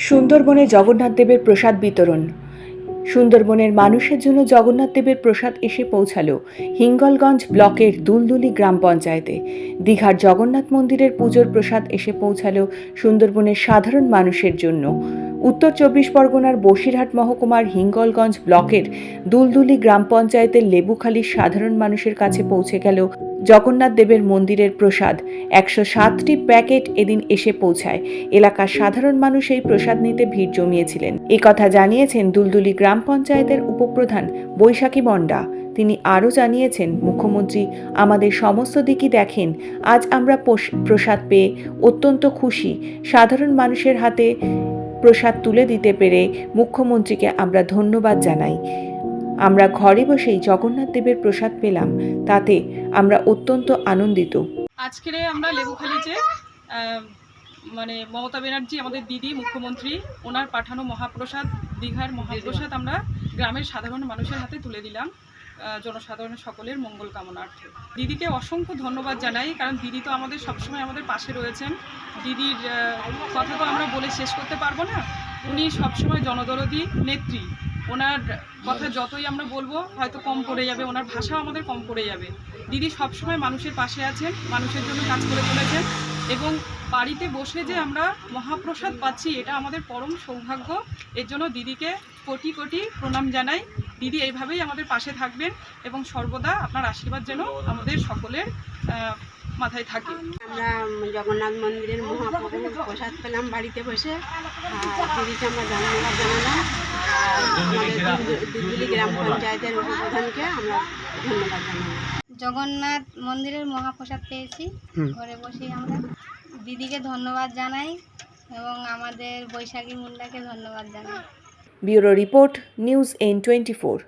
সুন্দরবনে জগন্নাথ দেবের প্রসাদ বিতরণ। সুন্দরবনের মানুষের জন্য জগন্নাথ দেবের প্রসাদ এসে পৌঁছালো হিঙ্গলগঞ্জ ব্লকের দুলদুলি গ্রাম পঞ্চায়েতে। দীঘার জগন্নাথ মন্দিরের পুজোর প্রসাদ এসে পৌঁছালো সুন্দরবনের সাধারণ মানুষের জন্য। উত্তর 24 পরগনার বসিরহাট মহকুমার হিঙ্গলগঞ্জ ব্লকের দুলদুলি গ্রাম পঞ্চায়েতের লেবুখালীর সাধারণ মানুষের কাছে পৌঁছে গেল জগন্নাথ দেবের মন্দিরের প্রসাদ। 107টি প্যাকেট এদিন এসে পৌঁছায়। এলাকার সাধারণ মানুষ এই প্রসাদ নিতে ভিড় জমিয়েছিলেন। কথা জানিয়েছেন দুলদুলি গ্রাম পঞ্চায়েতের উপপ্রধান বৈশাখী মণ্ডা। তিনি আরও জানিয়েছেন, মুখ্যমন্ত্রী আমাদের সমস্ত দিকই দেখেন। আজ আমরা প্রসাদ পেয়ে অত্যন্ত খুশি। সাধারণ মানুষের হাতে প্রসাদ তুলে দিতে পেরে মুখ্যমন্ত্রীকে আমরা ধন্যবাদ জানাই। আমরা ঘরে বসেই জগন্নাথ দেবের প্রসাদ পেলাম, তাতে আমরা অত্যন্ত আনন্দিত। আজকের আমরা লেবুখালীতে মমতা ব্যানার্জি আমাদের দিদি মুখ্যমন্ত্রী ওনার পাঠানো মহাপ্রসাদ, দীঘার মহাপ্রসাদ আমরা গ্রামের সাধারণ মানুষের হাতে তুলে দিলাম জনসাধারণের সকলের মঙ্গল কামনার্থে। দিদিকে অসংখ্য ধন্যবাদ জানাই, কারণ দিদি তো আমাদের সবসময় আমাদের পাশে রয়েছেন। দিদির কথা তো আমরা বলে শেষ করতে পারবো না। উনি সবসময় জনদরদী নেত্রী। ওনার কথা যতই আমরা বলবো হয়তো কম পড়ে যাবে, ওনার ভাষাও আমাদের কম পড়ে যাবে। দিদি সবসময় মানুষের পাশে আছেন, মানুষের জন্য কাজ করে চলেছেন, এবং বাড়িতে বসে যে আমরা মহাপ্রসাদ পাচ্ছি এটা আমাদের পরম সৌভাগ্য। এর জন্য দিদিকে কোটি কোটি প্রণাম জানাই। দিদি এইভাবেই আমাদের পাশে থাকবেন এবং সর্বদা আপনার আশীর্বাদ যেন আমাদের সকলের মাথায় থাকে। আমরা জগন্নাথ মন্দিরের মহাপ্রসাদ পেলাম বাড়িতে বসে। দিদিকে আমরা ধন্যবাদ জানালাম। আমাদের দুলদুলি গ্রাম পঞ্চায়েতের উপপ্রধানকে আমরা ধন্যবাদ জানালাম। জগন্নাথ মন্দিরের মহাপ্রসাদ পেয়েছি, ঘরে বসে আমরা দিদিকে ধন্যবাদ জানাই এবং আমাদের বৈশাখী মুন্ডাকে ধন্যবাদ জানাই। Bureau report, news N24।